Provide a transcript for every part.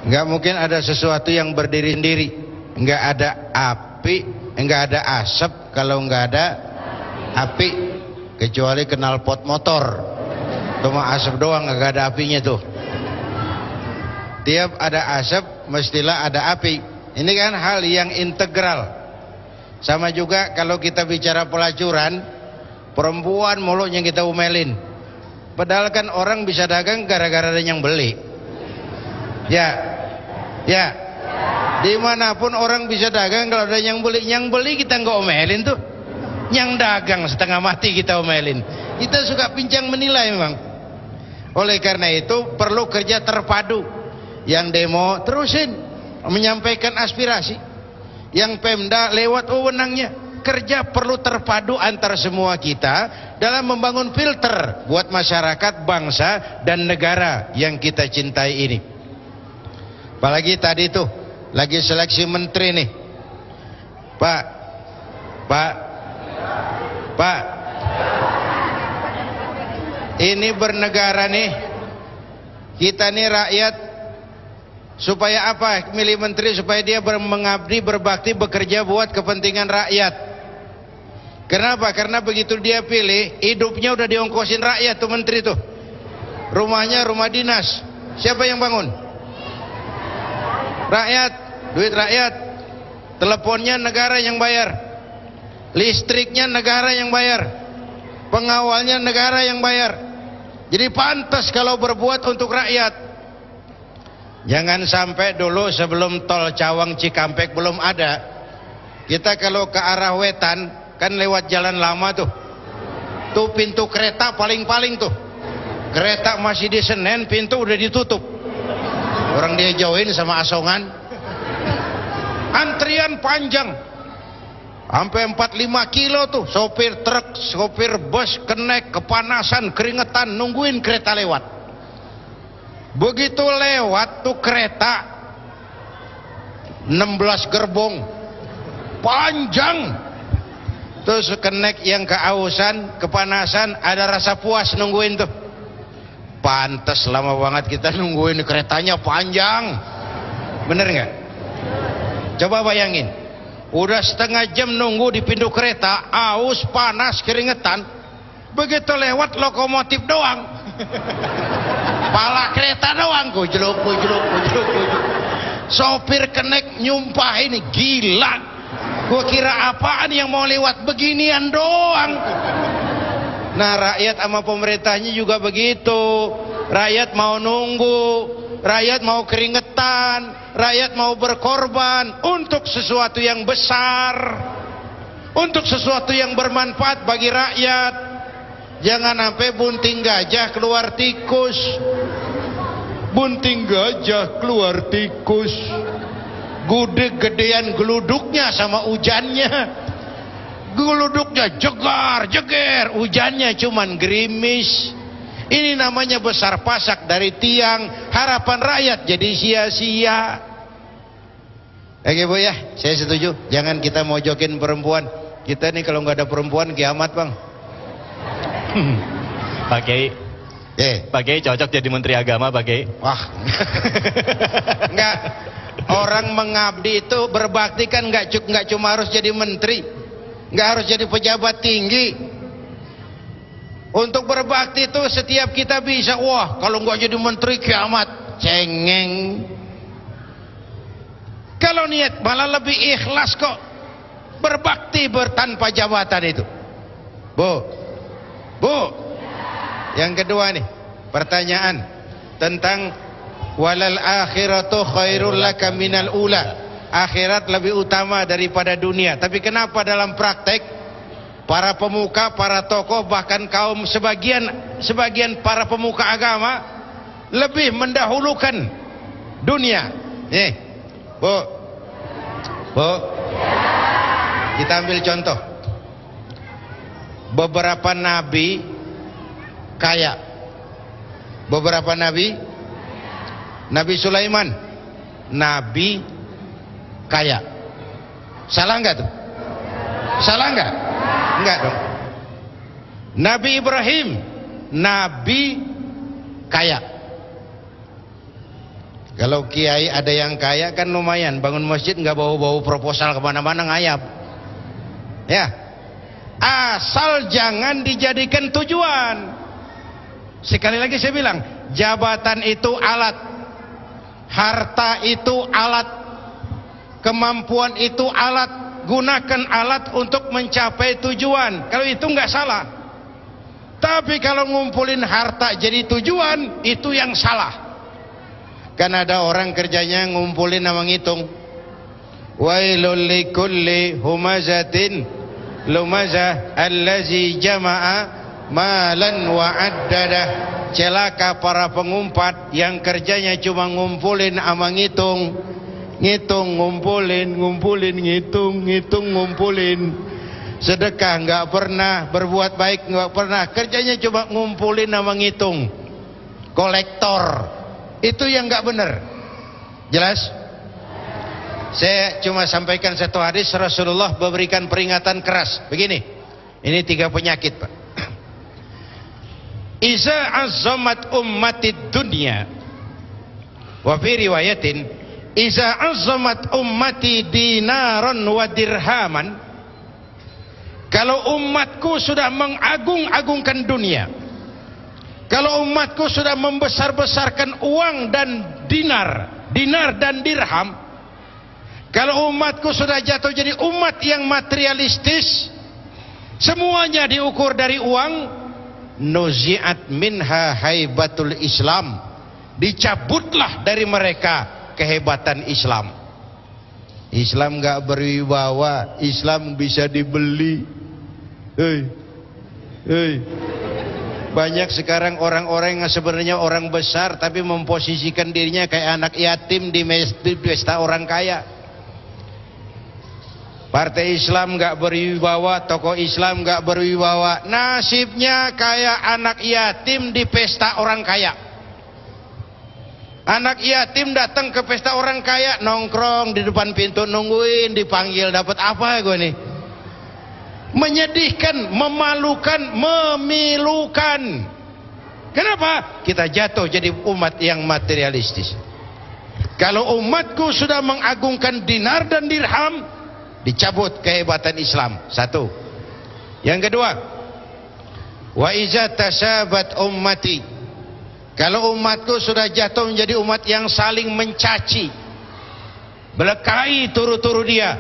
Nggak mungkin ada sesuatu yang berdiri sendiri. Nggak ada api, nggak ada asap kalau nggak ada api, kecuali knalpot motor. Cuma asap doang, nggak ada apinya tuh. Tiap ada asap mestilah ada api. Ini kan hal yang integral. Sama juga kalau kita bicara pelacuran, perempuan mulutnya kita umelin. Padahal kan orang bisa dagang gara-gara ada yang beli. Ya, dimanapun orang bisa dagang kalau ada yang beli. Yang beli kita nggak omelin tuh. Yang dagang setengah mati kita omelin. Kita suka pincang menilai memang. Oleh karena itu perlu kerja terpadu. Yang demo terusin menyampaikan aspirasi. Yang Pemda lewat wewenangnya. Kerja perlu terpadu antar semua kita dalam membangun filter buat masyarakat, bangsa, dan negara yang kita cintai ini. Apalagi tadi tuh lagi seleksi menteri nih, Pak, ini bernegara nih, kita nih rakyat, supaya apa milih menteri? Supaya dia mengabdi, berbakti, bekerja buat kepentingan rakyat. Kenapa? Karena begitu dia pilih, hidupnya udah diongkosin rakyat tuh menteri tuh. Rumahnya rumah dinas, siapa yang bangun? Rakyat, duit rakyat. Teleponnya negara yang bayar, listriknya negara yang bayar, pengawalnya negara yang bayar. Jadi pantas kalau berbuat untuk rakyat. Jangan sampai dulu sebelum tol Cawang Cikampek belum ada, kita kalau ke arah wetan kan lewat jalan lama tuh pintu kereta paling-paling tuh, kereta masih di Senen, pintu udah ditutup. Orang dia jauhin sama asongan, antrian panjang sampai 4-5 kilo tuh. Sopir truk, sopir bus kenek, kepanasan, keringetan, nungguin kereta lewat. Begitu lewat tuh kereta 16 gerbong panjang, terus kenek yang kehausan, kepanasan, ada rasa puas nungguin tuh. Pantes lama banget kita nungguin, keretanya panjang. Bener nggak? Coba bayangin, udah setengah jam nunggu di pintu kereta, aus, panas, keringetan. Begitu lewat lokomotif doang, pala kereta doang, gujluk. Sopir kenek nyumpah ini gila. Gua kira apaan yang mau lewat beginian doang. Nah rakyat sama pemerintahnya juga begitu. Rakyat mau nunggu, rakyat mau keringetan, rakyat mau berkorban untuk sesuatu yang besar, untuk sesuatu yang bermanfaat bagi rakyat. Jangan sampai bunting gajah keluar tikus. Bunting gajah keluar tikus, gede-gedean geluduknya sama hujannya. Geluduknya jegar jeger, hujannya cuman gerimis. Ini namanya besar pasak dari tiang, harapan rakyat jadi sia-sia. Oke Bu ya, saya setuju. Jangan kita mojokin perempuan. Kita nih kalau nggak ada perempuan kiamat Bang. Pak Kiai, Pak Kiai cocok jadi Menteri Agama Pak Kiai. Wah, nggak. Orang mengabdi itu berbakti kan nggak cuma harus jadi menteri, nggak harus jadi pejabat tinggi. Untuk berbakti itu setiap kita bisa. Wah, kalau nggak jadi menteri kiamat, cengeng. Kalau niat malah lebih ikhlas kok berbakti tanpa jabatan itu. Bu, yang kedua nih pertanyaan tentang walal akhiratu khairul laka minal ula. Akhirat lebih utama daripada dunia. Tapi kenapa dalam praktek para pemuka, para tokoh, bahkan kaum sebagian para pemuka agama lebih mendahulukan dunia? Nih, Bu, kita ambil contoh. Beberapa nabi kaya. Beberapa nabi, Nabi Sulaiman, nabi kaya. Salah enggak tuh? Salah enggak? Enggak dong. Nabi Ibrahim, nabi kaya. Kalau kiai ada yang kaya kan lumayan, bangun masjid nggak bau-bau proposal kemana-mana ngayap. Ya, asal jangan dijadikan tujuan. Sekali lagi saya bilang, jabatan itu alat, harta itu alat, kemampuan itu alat. Gunakan alat untuk mencapai tujuan. Kalau itu nggak salah. Tapi kalau ngumpulin harta jadi tujuan, itu yang salah. Kan ada orang kerjanya ngumpulin sama ngitung. Wailul likulli humazatin lumazah allazi jama'a malan wa addada. Celaka para pengumpat yang kerjanya cuma ngumpulin sama ngitung. Ngitung, ngumpulin, ngitung, ngumpulin. Sedekah nggak pernah, berbuat baik nggak pernah, kerjanya cuma ngumpulin sama ngitung. Kolektor. Itu yang nggak benar. Jelas? Saya cuma sampaikan satu hadis Rasulullah memberikan peringatan keras. Begini, ini 3 penyakit, Pak. Iza azzamat ummatid dunya. Wa fi riwayatin iza azzamat ummati dinaran wa dirhaman. Kalau umatku sudah mengagung-agungkan dunia, kalau umatku sudah membesar-besarkan uang dan dinar dan dirham, kalau umatku sudah jatuh jadi umat yang materialistis, semuanya diukur dari uang, nuzi'at minha haibatul Islam, dicabutlah dari mereka kehebatan Islam. Islam nggak berwibawa, Islam bisa dibeli. Banyak sekarang orang-orang yang sebenarnya orang besar tapi memposisikan dirinya kayak anak yatim di pesta orang kaya. Partai Islam nggak berwibawa, tokoh Islam nggak berwibawa, nasibnya kayak anak yatim di pesta orang kaya. Anak yatim datang ke pesta orang kaya, nongkrong di depan pintu nungguin dipanggil, dapat apa gue nih? Menyedihkan, memalukan, memilukan. Kenapa? Kita jatuh jadi umat yang materialistis. Kalau umatku sudah mengagungkan dinar dan dirham, dicabut kehebatan Islam. Satu. Yang kedua, wa iza tasabat ummati. Kalau umatku sudah jatuh menjadi umat yang saling mencaci, belekai turu-turu dia,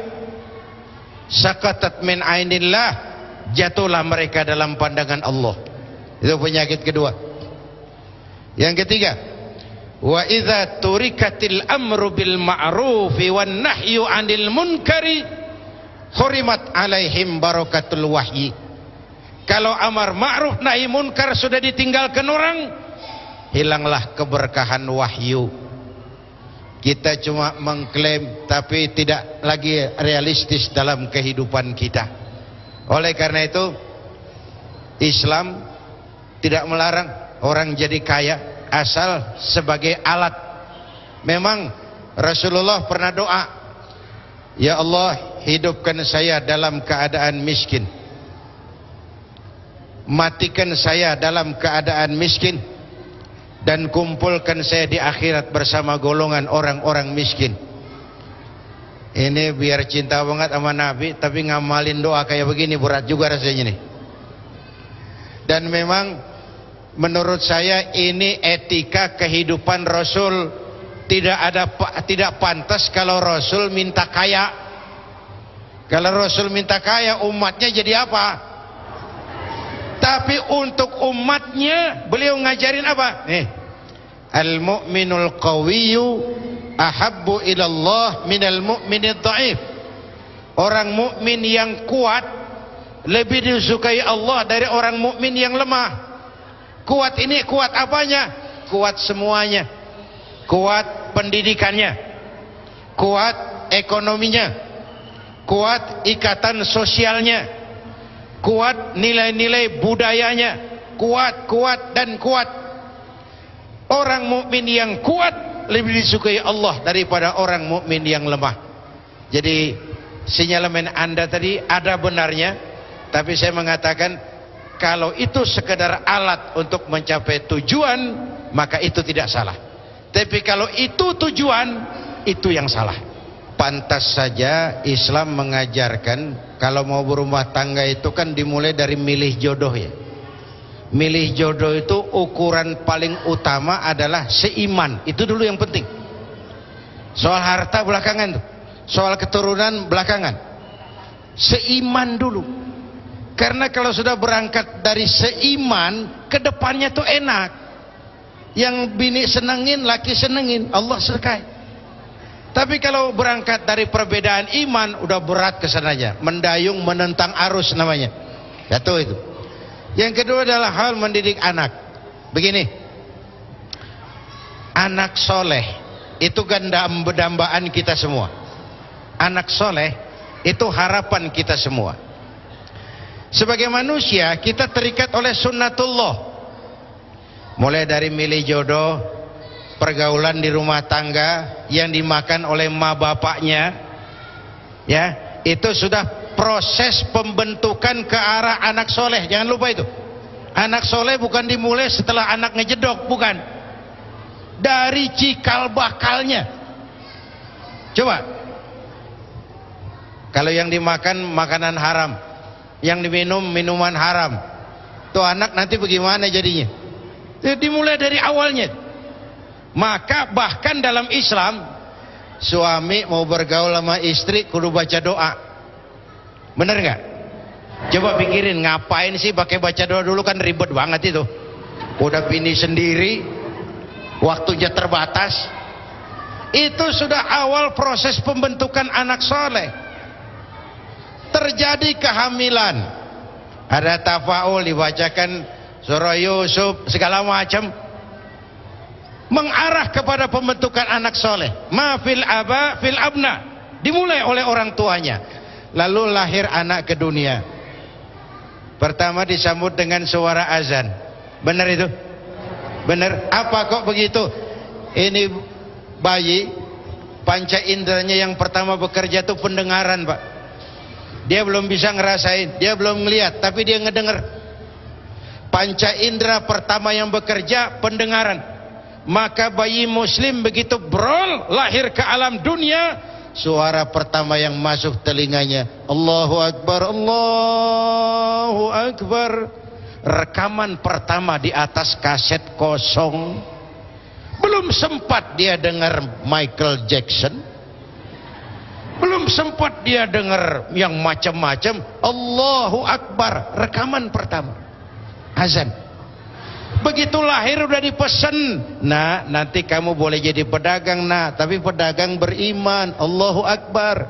sakatat min ainillah, jatuhlah mereka dalam pandangan Allah. Itu penyakit kedua. Yang ketiga, wa idza turikatil amru bil ma'rufi wan nahyu 'anil munkari hurimat alaihim barakatul wahyi. Kalau amar ma'ruf nahi munkar sudah ditinggalkan orang, hilanglah keberkahan wahyu. Kita cuma mengklaim tapi tidak lagi realistis dalam kehidupan kita. Oleh karena itu, Islam tidak melarang orang jadi kaya asal sebagai alat. Memang Rasulullah pernah doa, ya Allah, hidupkan saya dalam keadaan miskin, matikan saya dalam keadaan miskin, dan kumpulkan saya di akhirat bersama golongan orang-orang miskin. Ini biar cinta banget sama Nabi, tapi ngamalin doa kayak begini berat juga rasanya nih. Dan memang menurut saya ini etika kehidupan Rasul. Tidak pantas kalau Rasul minta kaya. Kalau Rasul minta kaya, umatnya jadi apa? Tapi untuk umatnya beliau ngajarin apa? Al-mu'minul qawiyyu ahabbu ilallah minal mu'minid dha'if. Orang mukmin yang kuat lebih disukai Allah dari orang mukmin yang lemah. Kuat ini kuat apanya? Kuat semuanya. Kuat pendidikannya, kuat ekonominya, kuat ikatan sosialnya, kuat nilai-nilai budayanya, kuat dan kuat. Orang mukmin yang kuat lebih disukai Allah daripada orang mukmin yang lemah. Jadi sinyalemen Anda tadi ada benarnya, tapi saya mengatakan kalau itu sekedar alat untuk mencapai tujuan, maka itu tidak salah. Tapi kalau itu tujuan, itu yang salah. Pantas saja Islam mengajarkan kalau mau berumah tangga itu kan dimulai dari milih jodoh ya. Milih jodoh itu ukuran paling utama adalah seiman. Itu dulu yang penting. Soal harta belakangan tuh. Soal keturunan belakangan. Seiman dulu. Karena kalau sudah berangkat dari seiman, kedepannya tuh enak. Yang bini senengin, laki senengin, Allah serkai. Tapi kalau berangkat dari perbedaan iman, udah berat kesananya. Mendayung menentang arus namanya. Jatuh itu. Yang kedua adalah hal mendidik anak. Begini, anak soleh itu dambaan kita semua. Anak soleh itu harapan kita semua. Sebagai manusia kita terikat oleh sunnatullah. Mulai dari milih jodoh, pergaulan di rumah tangga yang dimakan oleh ma bapaknya, ya itu sudah proses pembentukan ke arah anak soleh. Jangan lupa itu. Anak soleh bukan dimulai setelah anak ngejedok, bukan. Dari cikal bakalnya. Coba, kalau yang dimakan makanan haram, yang diminum minuman haram, tuh anak nanti bagaimana jadinya? Dimulai dari awalnya. Maka bahkan dalam Islam, suami mau bergaul sama istri kudu baca doa. Bener nggak? Coba pikirin, ngapain sih pakai baca doa dulu, kan ribet banget itu. Udah bini sendiri, waktunya terbatas. Itu sudah awal proses pembentukan anak soleh. Terjadi kehamilan, ada tafaul, dibacakan surah Yusuf segala macam, mengarah kepada pembentukan anak soleh. Ma fil aba fil abna, dimulai oleh orang tuanya. Lalu lahir anak ke dunia. Pertama disambut dengan suara azan. Benar itu? Benar. Apa kok begitu? Ini bayi, panca inderanya yang pertama bekerja itu pendengaran, Pak. Dia belum bisa ngerasain, dia belum ngelihat, tapi dia ngedenger. Panca indera pertama yang bekerja pendengaran. Maka bayi muslim begitu brol lahir ke alam dunia, suara pertama yang masuk telinganya, Allahu Akbar, Allahu Akbar. Rekaman pertama di atas kaset kosong. Belum sempat dia dengar Michael Jackson, belum sempat dia dengar yang macam-macam. Allahu Akbar, rekaman pertama, azan. Begitu lahir udah dipesan, nah nanti kamu boleh jadi pedagang, nah tapi pedagang beriman, Allahu Akbar.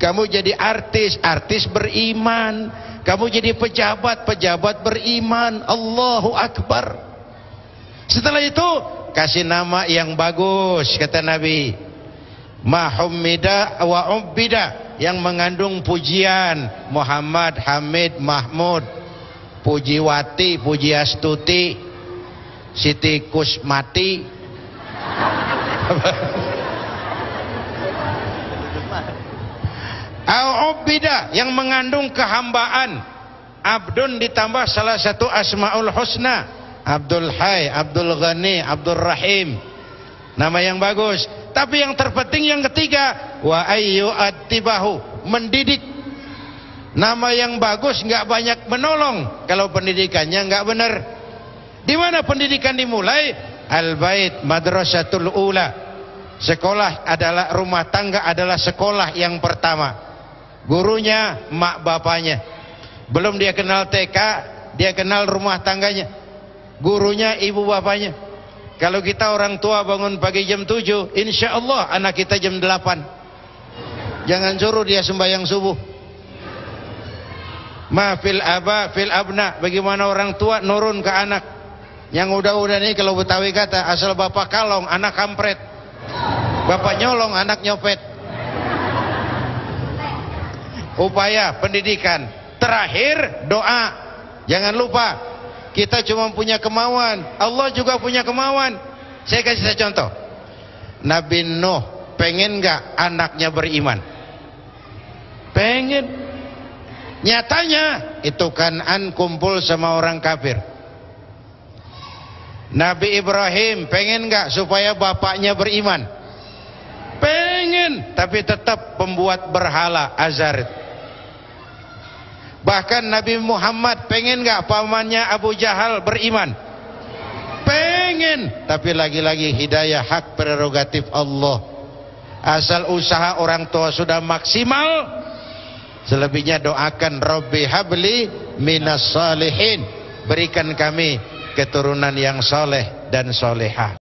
Kamu jadi artis, artis beriman. Kamu jadi pejabat, pejabat beriman, Allahu Akbar. Setelah itu kasih nama yang bagus, kata Nabi. Mahummida wa ubbida, yang mengandung pujian. Muhammad, Hamid, Mahmud, Pujiwati, Pujiastuti, Siti Kusmati. Al-Ubbida, yang mengandung kehambaan. Abdun ditambah salah satu asmaul husna, Abdul Hayy, Abdul Ghani, Abdul Rahim. Nama yang bagus. Tapi yang terpenting yang ketiga, wa ayyu attibahu, mendidik. Nama yang bagus nggak banyak menolong kalau pendidikannya nggak benar. Di mana pendidikan dimulai? Al-bait madrasatul ula. Sekolah adalah, rumah tangga adalah sekolah yang pertama. Gurunya mak bapaknya. Belum dia kenal TK, dia kenal rumah tangganya. Gurunya ibu bapaknya. Kalau kita orang tua bangun pagi jam 7, insya Allah anak kita jam 8. Jangan suruh dia sembahyang subuh. Ma fil aba fil abna, bagaimana orang tua nurun ke anak. Yang udah-udah nih, kalau Betawi kata, asal bapak kalong anak kampret, bapak nyolong anak nyopet. Upaya pendidikan. Terakhir doa. Jangan lupa, kita cuma punya kemauan, Allah juga punya kemauan. Saya kasih saya contoh. Nabi Nuh pengen gak anaknya beriman? Pengen. Nyatanya itu Kan'an kumpul sama orang kafir. Nabi Ibrahim pengen nggak supaya bapaknya beriman? Pengen, tapi tetap pembuat berhala Azar. Bahkan Nabi Muhammad pengen nggak pamannya Abu Jahal beriman? Pengen, tapi lagi-lagi hidayah hak prerogatif Allah. Asal usaha orang tua sudah maksimal, selebihnya doakan Rabbi habli minas salihin, berikan kami keturunan yang soleh dan solehah.